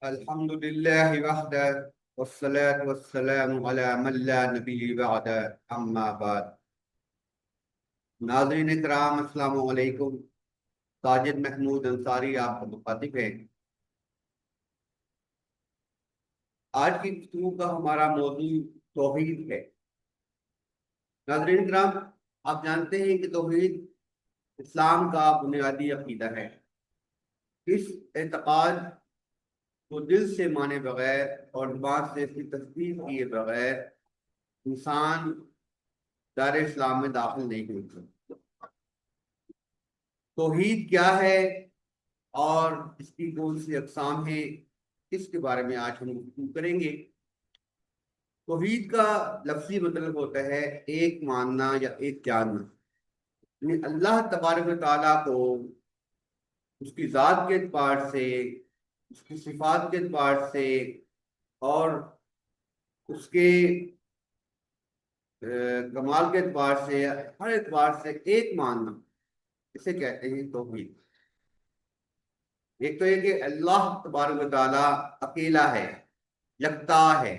الحمد لله وحده والصلاة والسلام على من لا نبی بعده اما بعد۔ ناظرین کرام، السلام علیکم۔ ساجد محمود انصاری آپ کا مخاطب ہے۔ آج کی گفتگو کا ہمارا موضوع توحید ہے۔ ناظرین کرام، آپ جانتے ہیں کہ توحید اسلام کا بنیادی عقیدہ ہے۔ اس اعتقاد کو دل سے مانے بغیر اور زبان سے اس کی تصدیق کیے بغیر انسان دار اسلام میں داخل نہیں ہو سکتا۔ توحید کیا ہے اور اس کی کون سی اقسام ہیں، اس کے بارے میں آج ہم گفتگو کریں گے۔ توحید کا لفظی مطلب ہوتا ہے ایک ماننا یا ایک جاننا، یعنی اللہ تبارک و تعالیٰ کو اس کی ذات کے اعتبار سے، اس کی صفات کے اعتبار سے اور اس کے کمال کے اعتبار سے، ہر اعتبار سے ایک ماننا، اسے کہتے ہیں توحید۔ ایک تو یہ کہ اللہ تبارک و تعالیٰ اکیلا ہے، یکتا ہے۔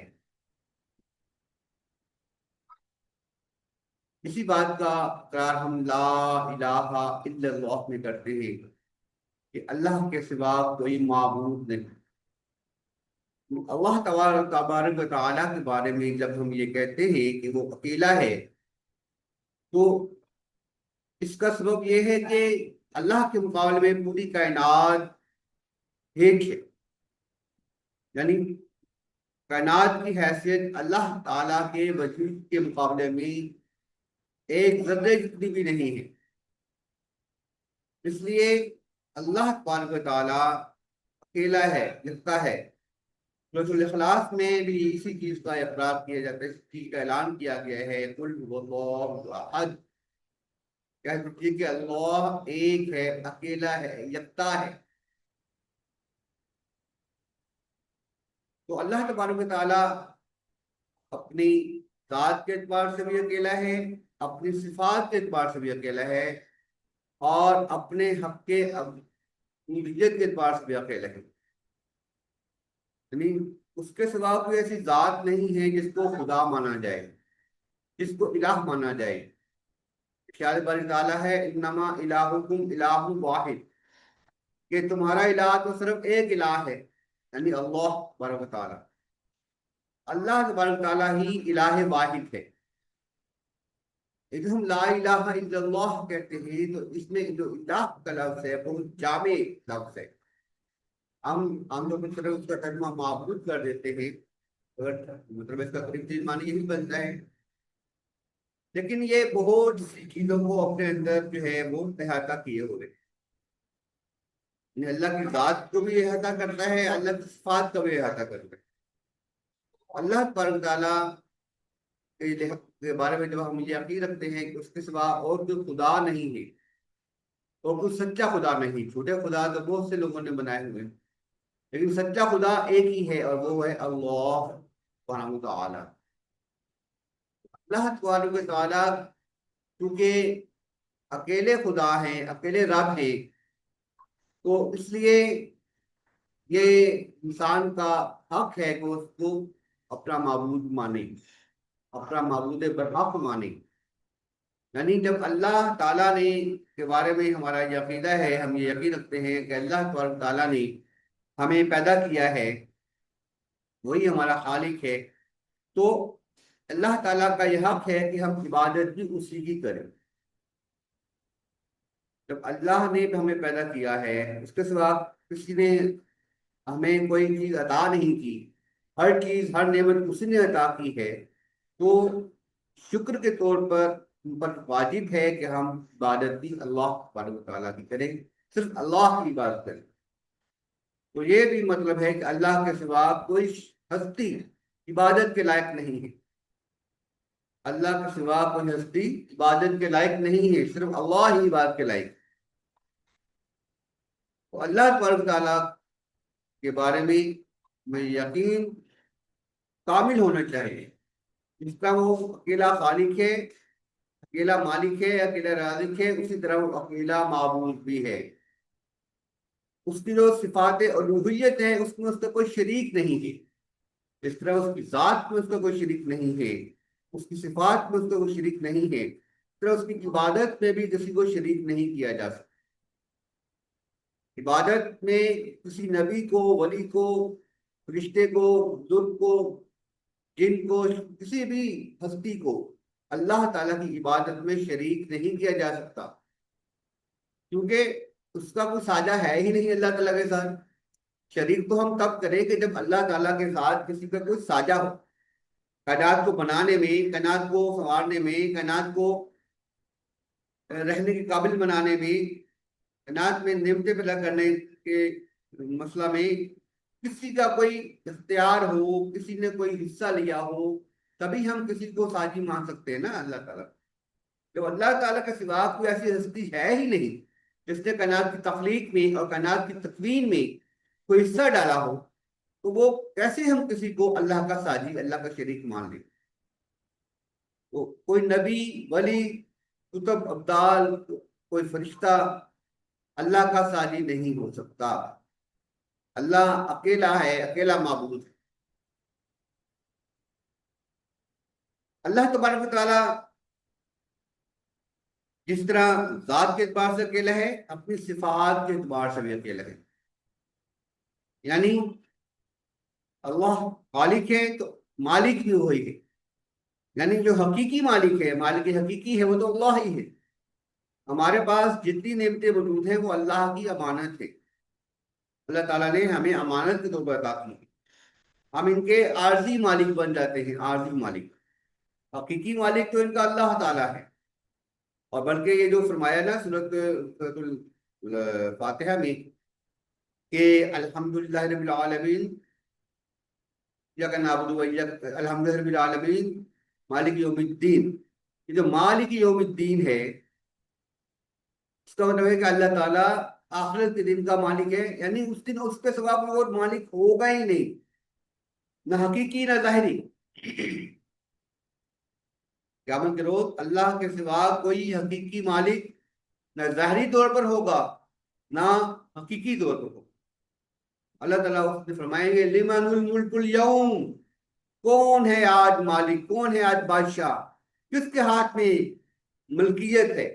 اسی بات کا اقرار ہم لا الہ الا اللہ میں کرتے ہیں کہ اللہ کے سوا کوئی معبود نہیں۔ اللہ تبارک و تعالیٰ کے بارے میں جب ہم یہ کہتے ہیں کہ وہ اکیلا ہے، تو اس کا سبب یہ ہے کہ اللہ کے مقابلے میں پوری کائنات ایک ہے، یعنی کائنات کی حیثیت اللہ تعالیٰ کے وجود کے مقابلے میں ایک ذرے جتنی بھی نہیں ہے۔ اس لیے اللہ تبارک و تعالیٰ اکیلا ہے، یکتا ہے۔ سورۃ الاخلاص میں بھی اسی چیز کا اقرار کیا جاتا ہے، اس چیز کا اعلان کیا گیا ہے، قل هو اللہ احد، کہتے ہیں کہ اللہ ایک ہے، اکیلا ہے، یکتا ہے۔ تو اللہ تبارک و تعالیٰ اپنی ذات کے اعتبار سے بھی اکیلا ہے، اپنی صفات کے اعتبار سے بھی اکیلا ہے، اور اپنے حق کے الوہیت کے اعتبار سے بھی اکیلا ہے۔ یعنی اس کے سوا کوئی ایسی ذات نہیں ہے جس کو خدا مانا جائے، جس کو الہ مانا جائے۔ خیال باری تعالیٰ ہے انما الہکم الہ واحد، کہ تمہارا الہ تو صرف ایک الہ ہے، یعنی اللہ تبارک و تعالیٰ۔ اللہ تبارک و تعالیٰ ہی الہ واحد ہے۔ اگر ہم لا الہ الا اللہ کہتے ہیں تو اس میں جو الہ کا لفظ ہے بہت جامع لفظ ہے۔ ہم لوگ اس طرح اس کا ترجمہ معبود کر دیتے ہیں، مطلب اس کا قریب چیز معنی یہی بنتا ہے، لیکن یہ بہت سی چیزوں کو اپنے اندر جو ہے وہ احاطہ کیے ہوئے، یعنی اللہ کی ذات کو بھی احاطہ کرتا ہے، اللہ کی صفات کو بھی احاطہ کرتا ہے۔ اللہ تبارک تعالیٰ کے بارے میں جب ہم یہ یقین رکھتے ہیں کہ اس کے سوا اور کوئی خدا نہیں ہے، اور کوئی سچا خدا نہیں۔ جھوٹے خدا تو بہت سے لوگوں نے بنائے ہوئے ہیں، لیکن سچا خدا ایک ہی ہے، اور وہ ہے اللہ سبحانہ و تعالیٰ۔ اللہ تبارک و تعالیٰ کیونکہ اکیلے خدا ہیں، اکیلے رب ہیں، تو اس لیے یہ انسان کا حق ہے کہ اس کو اپنا معبود مانے، اپنا معبود برحق مانے۔ یعنی جب اللہ تعالیٰ نے کے بارے میں ہمارا یہ عقیدہ ہے، ہم یہ یقین رکھتے ہیں کہ اللہ تبارک تعالیٰ نے ہمیں پیدا کیا ہے، وہی ہمارا خالق ہے، تو اللہ تعالیٰ کا یہ حق ہے کہ ہم عبادت بھی اسی کی کریں۔ جب اللہ نے ہمیں پیدا کیا ہے، اس کے سوا کسی نے ہمیں کوئی چیز عطا نہیں کی، ہر چیز ہر نعمت اسی نے عطا کی ہے، تو شکر کے طور پر ہم پر واجب ہے کہ ہم عبادت بھی اللہ تبارک و تعالیٰ کی کریں، صرف اللہ کی عبادت کریں۔ تو یہ بھی مطلب ہے کہ اللہ کے سوا کوئی ہستی عبادت کے لائق نہیں ہے، اللہ کے سوا کوئی ہستی عبادت کے لائق نہیں ہے، صرف اللہ ہی عبادت کے لائق۔ تو اللہ تبارک تعالیٰ کے بارے میں یقین کامل ہونا چاہیے، جس کا وہ اکیلا خالق ہے، اکیلا مالک ہے، اکیلا رازق ہے، اسی طرح وہ اکیلا معبود بھی ہے۔ اس کی جو صفات الوہیت ہے اس میں اس کا کوئی شریک نہیں ہے، اس طرح اس کی ذات میں اس کا کوئی شریک نہیں ہے، اس کی صفات میں اس کا کوئی شریک نہیں ہے، اس طرح اس کی عبادت میں بھی کسی کو شریک نہیں کیا جا سکتا۔ عبادت میں کسی نبی کو، ولی کو، فرشتے کو، بزرگ کو، جن کو، کسی بھی ہستی کو اللہ تعالیٰ کی عبادت میں شریک نہیں کیا جا سکتا، کیونکہ اس کا کوئی ساجہ ہے ہی نہیں اللہ تعالیٰ کے ساتھ۔ شریک تو ہم تب کریں کہ جب اللہ تعالیٰ کے ساتھ کسی کا کوئی ساجہ ہو، کائنات کو بنانے میں، کائنات کو سنوارنے میں، کائنات کو رہنے کے قابل بنانے میں، کائنات میں نعمتیں پیدا کرنے کے مسئلہ میں کسی کا کوئی اختیار ہو، کسی نے کوئی حصہ لیا ہو، تبھی ہم کسی کو ساجی مان سکتے ہیں نا اللہ تعالیٰ۔ جب اللہ تعالیٰ کے سوا کوئی ایسی ہستی ہے ہی نہیں جس نے کائنات کی تخلیق میں اور کائنات کی تکوین میں کوئی حصہ ڈالا ہو، تو وہ کیسے ہم کسی کو اللہ کا ساجی، اللہ کا شریک مان لیں؟ کوئی نبی، ولی، کتب، ابدال، کوئی فرشتہ اللہ کا ساجی نہیں ہو سکتا۔ اللہ اکیلا ہے، اکیلا معبود ہے۔ اللہ تبارک و تعالیٰ جس طرح ذات کے اعتبار سے اکیلا ہے، اپنی صفات کے اعتبار سے بھی اکیلا ہے۔ یعنی اللہ خالق ہے تو مالک بھی وہی ہے، یعنی جو حقیقی مالک ہے، مالک حقیقی ہے، وہ تو اللہ ہی ہے۔ ہمارے پاس جتنی نعمتیں موجود ہیں وہ اللہ کی امانت ہے، اللہ تعالیٰ نے ہمیں امانت کے طور پر عطا کی۔ ہم ان کے عارضی مالک بن جاتے ہیں، عارضی مالک۔ حقیقی مالک تو ان کا اللہ تعالیٰ ہے۔ اور بلکہ یہ جو فرمایا نا سورۃ الفاتحہ میں کہ الحمدللہ رب العالمین یا کہ نعبد و ایاک، الحمدللہ رب العالمین مالک یوم الدین، یہ جو مالک یوم الدین ہے اس کا مطلب ہے کہ اللہ تعالیٰ آخرت کے دن کا مالک ہے، یعنی اس دن اس کے سوا کوئی اور مالک ہوگا ہی نہیں، نہ حقیقی نہ ظاہری۔ قیامت کے روز اللہ کے سوا کوئی حقیقی مالک نہ ظاہری طور پر ہوگا نہ حقیقی طور پر ہوگا۔ اللہ تعالیٰ اس نے فرمائیں گے لمن الملک اليوم، کون ہے آج مالک، کون ہے آج بادشاہ، کس کے ہاتھ میں ملکیت ہے،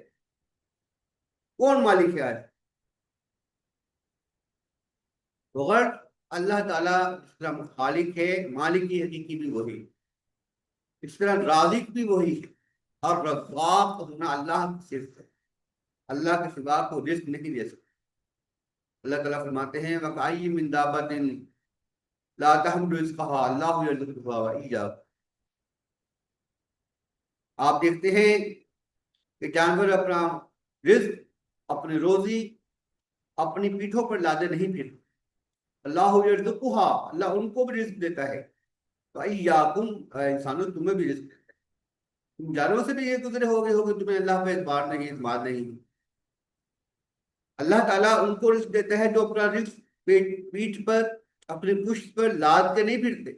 کون مالک ہے آج؟ مگر اللہ تعالیٰ اس طرح خالق ہے، مالک کی حقیقی بھی وہی، اس طرح رازق بھی وہی ہے، اور رزاق ہونا اللہ کی صرف ہے، اللہ کے سوا کو رزق نہیں دے سکتا۔ اللہ تعالیٰ فرماتے ہیں وَكَأَيٍّ مِّن دَابَّةٍ لَا تَحْمِلُ رِزْقَهَا اللَّهُ يَرْزُقُهَا وَإِيَّاكُمْ۔ آپ دیکھتے ہیں کہ جانور اپنا رزق، اپنی روزی اپنی پیٹھوں پر لادے نہیں پھرتے، اللہ یرزقها، اللہ ان کو بھی رزق دیتا ہے، وَإِيَّاكُمْ، انسانوں تمہیں بھی رزق دیتا ہے۔ تم جانوروں سے بھی یہ گزرے ہوگے تمہیں اللہ پہ اعتبار نہیں، اعتماد نہیں۔ اللہ تعالیٰ ان کو رزق دیتا ہے جو اپنا رزق پیٹھ پر، اپنی پشت پر لاد کے نہیں پھرتے،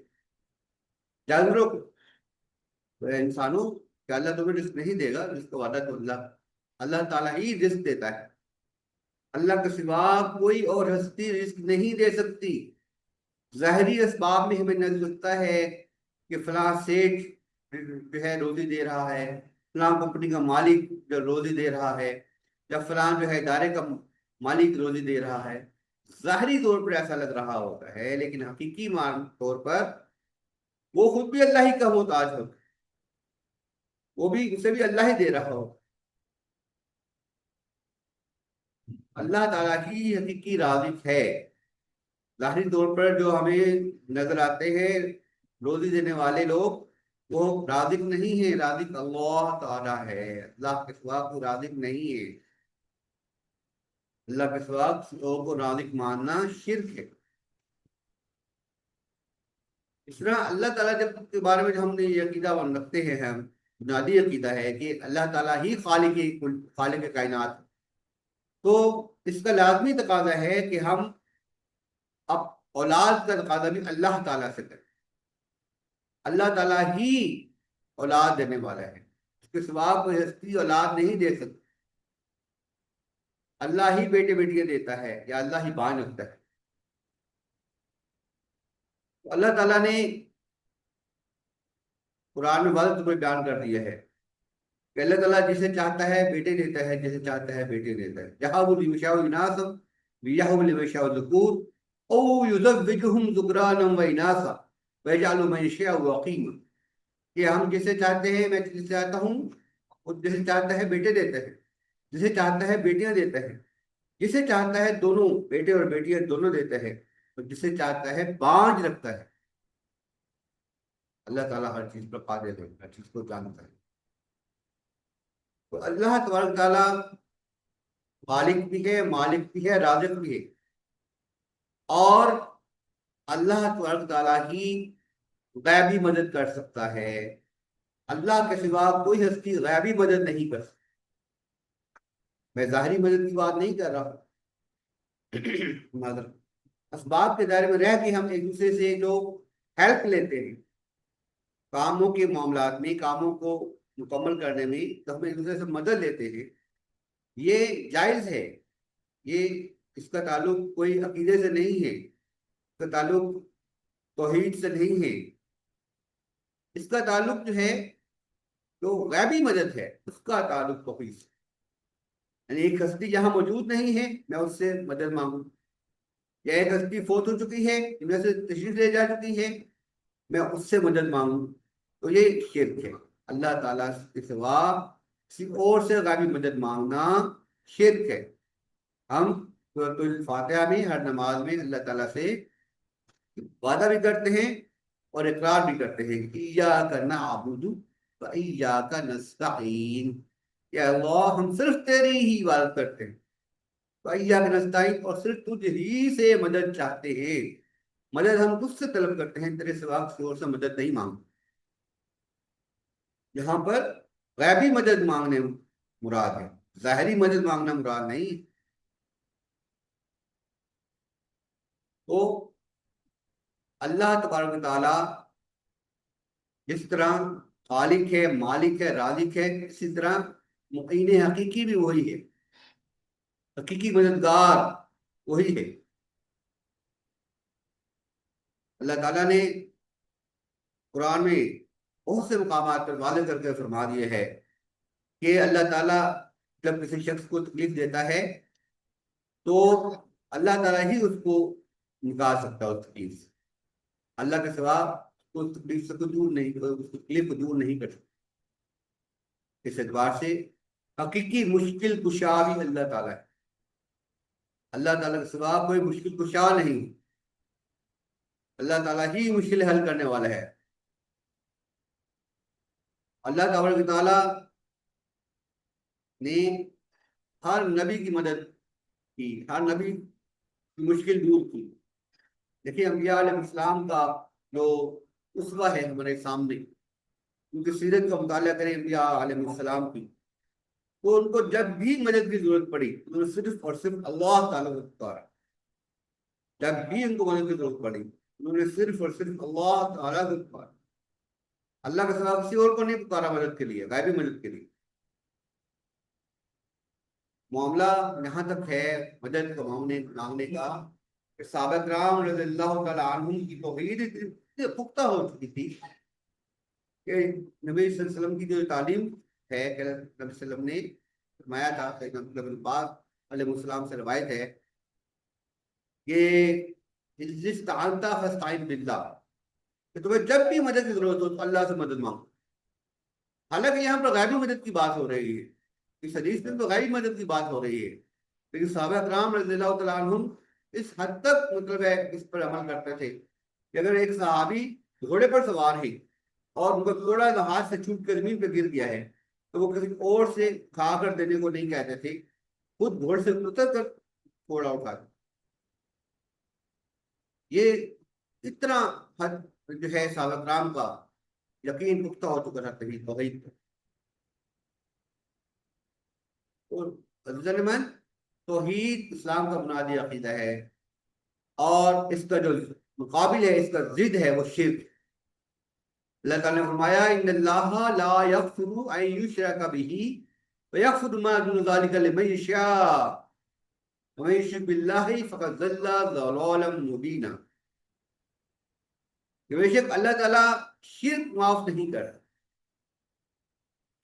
جانوروں کو۔ انسانوں کہ اللہ تمہیں رزق نہیں دے گا، رزق کا وعدہ تو اللہ تعالیٰ ہی رزق دیتا ہے، اللہ کے سوا کوئی اور ہستی رزق نہیں دے سکتی۔ ظاہری اسباب میں ہمیں نظر لگتا ہے کہ فلاں سیٹھ جو ہے روزی دے رہا ہے، فلاں کمپنی کا مالک جو روزی دے رہا ہے، یا فلاں جو ہے ادارے کا مالک روزی دے رہا ہے، ظاہری طور پر ایسا لگ رہا ہوتا ہے، لیکن حقیقی طور پر وہ خود بھی اللہ ہی کا محتاج ہوتا ہے، وہ بھی اسے بھی اللہ ہی دے رہا ہو۔ اللہ تعالیٰ ہی حقیقی رازق ہے۔ ظاہری طور پر جو ہمیں نظر آتے ہیں روزی دینے والے لوگ، وہ رازق نہیں ہے، رازق اللہ تعالیٰ ہے، اللہ کے سوا کوئی رازق نہیں ہے۔ اللہ کے سوا لوگوں کو رازق ماننا شرک ہے۔ اس طرح اللہ تعالیٰ جب کے بارے میں ہم نے یہ عقیدہ رکھتے ہیں، ہم بنیادی عقیدہ ہے کہ اللہ تعالیٰ ہی خالق کائنات، تو اس کا لازمی تقاضا ہے کہ ہم اب اولاد کا تقاضا بھی اللہ تعالیٰ سے کریں۔ اللہ تعالیٰ ہی اولاد دینے والا ہے، اس کے سوا کوئی ہستی اولاد نہیں دے سکتی۔ اللہ ہی بیٹے بیٹیاں دیتا ہے یا اللہ ہی بانجھ رکھتا ہے. تو اللہ تعالیٰ نے قرآن میں واضح طور پر بیان کر دیا ہے کہ اللہ تعالیٰ جسے چاہتا ہے بیٹے دیتا ہے، جسے چاہتا ہے بیٹے دیتا ہے. یہاں وہ لمشاء اناث ویہب لمشاء ذکور او یزوجہم ذکرانا و اناثا ویجعل من یشاء عقیما. کہ ہم جسے چاہتے ہیں، میں جسے چاہتا ہوں، وہ جسے چاہتا ہے بیٹے دیتا ہے، جسے چاہتا ہے بیٹیاں دیتا ہے، جسے چاہتا ہے دونوں بیٹے اور بیٹیاں دونوں دیتا ہے، اور جسے چاہتا ہے بانجھ رکھتا ہے. اللہ تعالیٰ ہر چیز پر قادر ہے، ہر چیز کو جانتا ہے. تو اللہ تبارک تعالیٰ خالق بھی ہے، مالک بھی ہے، رازق بھی ہے. اور اللہ تبارک تعالیٰ ہی غیبی مدد کر سکتا ہے. اللہ کے سوا کوئی ہستی غیبی مدد نہیں کر سکتی. میں ظاہری مدد کی بات نہیں کر رہا. مگر اسباب کے دائرے میں رہ کے ہم ایک دوسرے سے جو ہیلپ لیتے ہیں کاموں کے معاملات میں، کاموں کو مکمل کرنے میں، تو ہم ایک دوسرے سے مدد لیتے ہیں، یہ جائز ہے. یہ اس کا تعلق کوئی عقیدے سے نہیں ہے، اس کا تعلق توحید سے نہیں ہے. اس کا تعلق جو ہے جو غیبی مدد ہے اس کا تعلق توحید سے. یعنی ایک ہستی جہاں موجود نہیں ہے میں اس سے مدد مانگوں، یا ایک ہستی فوت ہو چکی ہے، دنیا سے تشریف لے جا چکی ہے، میں اس سے مدد مانگوں، تو یہ شرک ہے. اللہ تعالیٰ کے سوا کسی اور سے غیبی مدد مانگنا شرک ہے. ہم سورۃ الفاتحہ میں ہر نماز میں اللہ تعالیٰ سے وعدہ بھی کرتے ہیں اور اقرار بھی کرتے ہیں ایاک نعبد و ایاک نستعین. یا اللہ ہم صرف تیری ہی عبادت کرتے ہیں، و ایاک نستعین، اور صرف تجھ ہی سے مدد چاہتے ہیں. مدد ہم خود سے طلب کرتے ہیں، تیرے سوا کسی اور سے مدد نہیں مانگتے. یہاں پر غیبی مدد مانگنے مراد ہے، ظاہری مدد مانگنا مراد نہیں. تو اللہ تبارک و تعالیٰ جس طرح خالق ہے، مالک ہے، رازق ہے، اسی طرح معین حقیقی بھی وہی ہے، حقیقی مددگار وہی ہے. اللہ تعالیٰ نے قرآن میں بہت سے مقامات پر واضح کر کے فرما دیے ہے کہ اللہ تعالیٰ جب کسی شخص کو تکلیف دیتا ہے تو اللہ تعالیٰ ہی اس کو نکال سکتا ہے اس تکلیف سے. اللہ کے سوا اس تکلیف سے دور نہیں، اس تکلیف کو دور نہیں کر سکتا. اس اعتبار سے حقیقی مشکل کشا بھی اللہ تعالیٰ ہے. اللہ تعالیٰ کے سوا کوئی مشکل کشا نہیں، اللہ تعالیٰ ہی مشکل حل کرنے والا ہے. اللہ تبارک تعالیٰ نے ہر نبی کی مدد کی، ہر نبی کی مشکل دور کی. دیکھیے انبیاء علیہ السلام کا جو اسوہ ہے ہمارے سامنے، ان کی سیرت کا مطالعہ کریں انبیاء علیہ السلام کی، تو ان کو جب بھی مدد کی ضرورت پڑی انہوں نے صرف اور صرف اللہ تعالیٰ کو پکارا. جب بھی ان کو مدد کی ضرورت پڑی انہوں نے صرف اور صرف اللہ تعالیٰ کو پکارا. اللہ کے سوا کسی اور کو نہیں پکارا مدد کے لیے، غیبی مدد کے لیے. معاملہ یہاں تک ہے مدد کو مانگنے کا کہ صحابہ کرام رضی اللہ تعالیٰ عنہم کی توحید اتنی پختہ ہو چکی تھی کہ نبی صلی اللہ علیہ وسلم کی جو تعلیم ہے کہ نبی صلی اللہ علیہ وسلم نے فرمایا تھا، ابن عباس علیہ السلام سے روایت ہے کہ اذا استعنت فاستعن باللہ، کہ تمہیں جب بھی مدد کی ضرورت ہو تو اللہ سے مدد مانگو. حالانکہ یہاں پر غیبی مدد کی بات ہو رہی ہے، اس حدیث میں تو غیبی مدد کی بات ہو رہی ہے، لیکن صحابہ کرام رضی اللہ تعالیٰ عنہم اس حد تک مطلب ہے اس پر عمل کرتے تھے کہ اگر ایک صحابی گھوڑے پر سوار ہے اور ان کا گھوڑا ہاتھ سے چھوٹ کر زمین پہ گر گیا ہے تو وہ کسی اور سے کھا کر دینے کو نہیں کہتے تھے، خود گھوڑے سے اتر کر گھوڑا اٹھاتے. یہ اتنا حد جو ہے صحابہ کرام کا یقین پختہ ہو چکا تھا توحید پر. اور توحید اسلام کا بنیادی عقیدہ ہے، اور اس کا جو مقابل ہے، اس کا ضد ہے وہ شرک. اللہ تعالیٰ نے فرمایا ان اللہ لا یغفر ان یشرک بہ ویغفر ما دون ذلک لمن یشاء. وَمَن يُشْرِكْ بِاللَّهِ فَقَدْ ضَلَّ ضَلَالًا مُبِينًا، کہ بے شک اللہ تعالیٰ شرک معاف نہیں کرتا،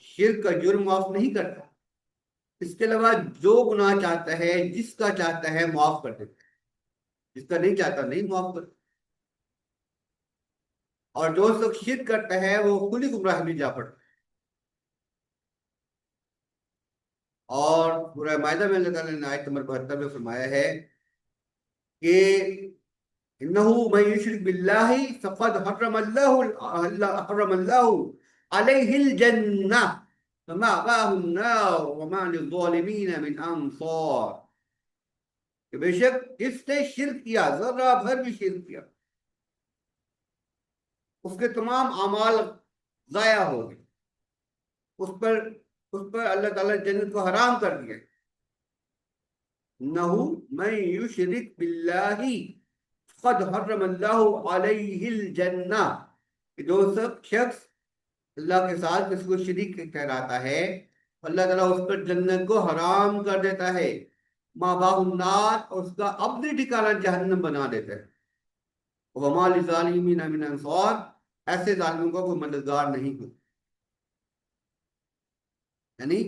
شرک کا جرم معاف نہیں کرتا، اس کے علاوہ جو گناہ چاہتا ہے، جس کا چاہتا ہے معاف کر دیتا ہے، جس کا نہیں چاہتا نہیں معاف کرتا، اور جو شخص شرک کرتا ہے وہ کھلی گمراہی میں جا پڑتا ہے۔ اور سورہ مائدہ میں اللہ تعالیٰ نے آیت نمبر 72 میں فرمایا ہے کہ انہو من یشرک باللہ فقد حرم اللہ علیہ الجنہ ومأواہ النار وما للظالمین من انصار، کہ بے شک جس نے شرک کیا، ذرہ بھر بھی شرک کیا، اس کے تمام اعمال ضائع ہو گئے، اس پر اللہ تعالیٰ نے جنت کو حرام کر دیا۔ انہو من یشرک باللہ قد حرم اللہ علیہ الجنہ، کہ جو سب شخص اللہ کے ساتھ کسی کو شریک ٹھہراتا ہے، اللہ تعالیٰ اس پر جنت کو حرام کر دیتا ہے، مأواہ النار، اور اس کا اپنی ٹھکانہ جہنم بنا دیتا ہے، وما للظالمین من انصار، ایسے ظالموں کا کوئی مددگار نہیں ہوتا، یعنی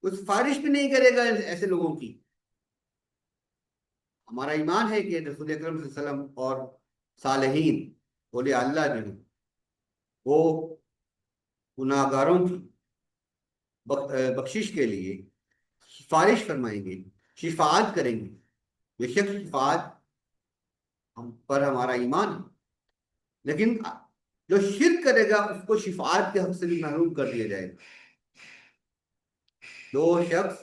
کوئی سفارش بھی نہیں کرے گا ایسے لوگوں کی۔ ہمارا ایمان ہے کہ رسول اکرم صلی اللہ علیہ وسلم اور صالحین اولیاء اللہ جو ہیں وہ گناہگاروں کی بخشش کے لیے سفارش فرمائیں گے، شفاعت کریں گے، بے شک شفاعت ہم پر ہمارا ایمان ہے، لیکن جو شرک کرے گا اس کو شفاعت کے حق سے بھی محروم کر دیا جائے گا۔ جو شخص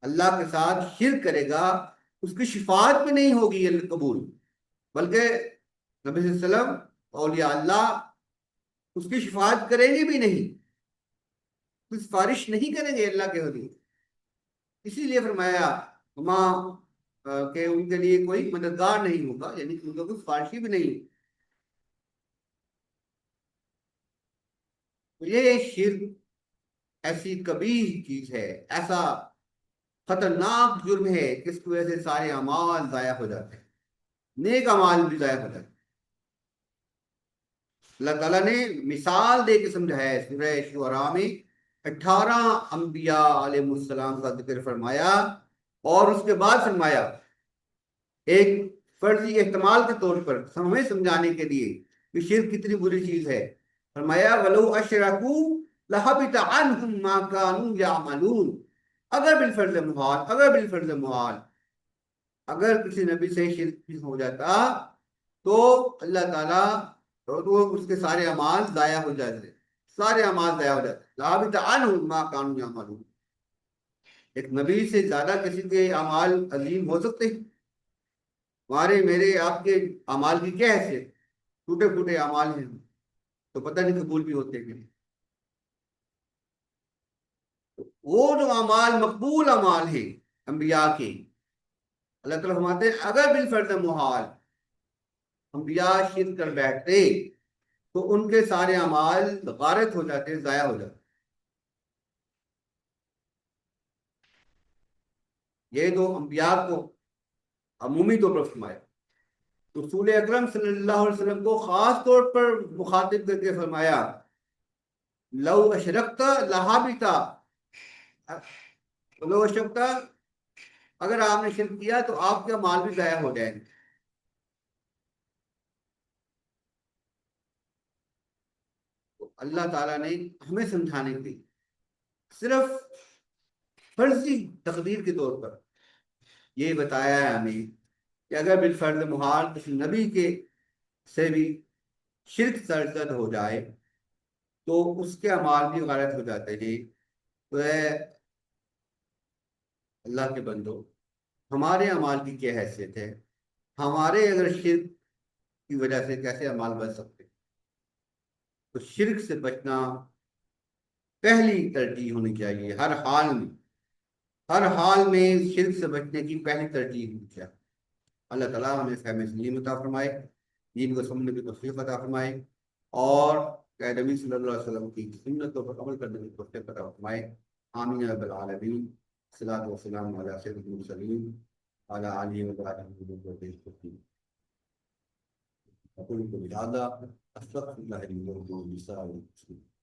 اللہ کے ساتھ شرک کرے گا اس کی شفاعت بھی نہیں ہوگی قبول، بلکہ نبی صلی اللہ علیہ وسلم اولیاء اللہ اس کی شفاعت کریں گے بھی نہیں، کوئی سفارش نہیں کریں گے اللہ کے حضور، اسی لیے فرمایا کہ ان کے لیے کوئی مددگار نہیں ہوگا، یعنی ان کا کوئی سفارشی بھی نہیں ہوگی۔ یہ شرک ایسی کبیر چیز ہے، ایسا خطرناک جرم ہے کہ اس کی وجہ سے سارے اعمال ضائع ہو جاتے ہیں، نیک اعمال بھی ضائع ہو جاتے ہیں۔ اللہ تعالیٰ نے مثال دے کے سمجھایا ہے، سورہ شعراء میں 18 انبیاء علیہ السلام کا ذکر فرمایا، اور اس کے بعد فرمایا ایک فرضی احتمال کے طور پر ہمیں سمجھانے کے لیے کہ شرک کتنی بری چیز ہے، فرمایا وَلَوْ أَشْرَكُوا لَحَبِطَ عَنْهُمْ مَا كَانُوا يَعْمَلُونَ، اگر بالفرض محال اگر کسی نبی سے شرک ہو جاتا تو اللہ تعالیٰ تو اس کے سارے اعمال ضائع ہو جاتے، سارے اعمال ضائع ہو جاتے، لَحَبِطَ عَنْهُمْ مَا كَانُوا يَعْمَلُونَ۔ ایک نبی سے زیادہ کسی کے اعمال عظیم ہو سکتے ہیں؟ ہمارے میرے آپ کے اعمال کی کیا حیثیت؟ ٹوٹے پھوٹے اعمال ہیں، تو پتہ نہیں قبول بھی ہوتے کہ نہیں۔ وہ جو اعمال مقبول اعمال ہیں انبیاء کے، اللہ تعالیٰ فرماتے ہیں اگر بالفرض محال انبیاء شرک کر بیٹھتے تو ان کے سارے اعمال غارت ہو جاتے، ضائع ہو جاتے۔ یہ تو انبیاء کو عمومی طور پر فرمایا، رسول اکرم صلی اللہ علیہ وسلم کو خاص طور پر مخاطب کر کے فرمایا لو اشرکت لحابط، لو اشرکت، اگر آپ نے شرک کیا تو آپ کے مال بھی ضائع ہو جائیں گے۔ تو اللہ تعالیٰ نے ہمیں سمجھانے کے لیے صرف فرضی تقدیر کے طور پر یہ بتایا ہے ہمیں کہ اگر بالفرض محال کسی نبی کے سے بھی شرک سرزد ہو جائے تو اس کے اعمال بھی غارت ہو جاتے ہیں۔ تو اے اللہ کے بندو، ہمارے اعمال کی کیا حیثیت ہے؟ ہمارے اگر شرک کی وجہ سے کیسے اعمال بچ سکتے ہیں؟ تو شرک سے بچنا پہلی ترجیح ہونی چاہیے، ہر حال میں شرک سے بچنے کی پہلی ترجیح ہونی چاہیے۔ اللہ تعالیٰ ہمیں فہم سلیم عطا فرمائے، دین کو سمجھنے کی توفیق عطا فرمائے، اور کہ نبی صلی اللہ علیہ وسلم کی سنتوں پر عمل کرنے کی توفیق عطا فرمائے۔ آمین یا رب العالمین۔ الصلاۃ والسلام علی سید المرسلین على علي وعلى محمد. أقول لكم هذا أستغفر الله لي ولكم ولسائر المسلمين.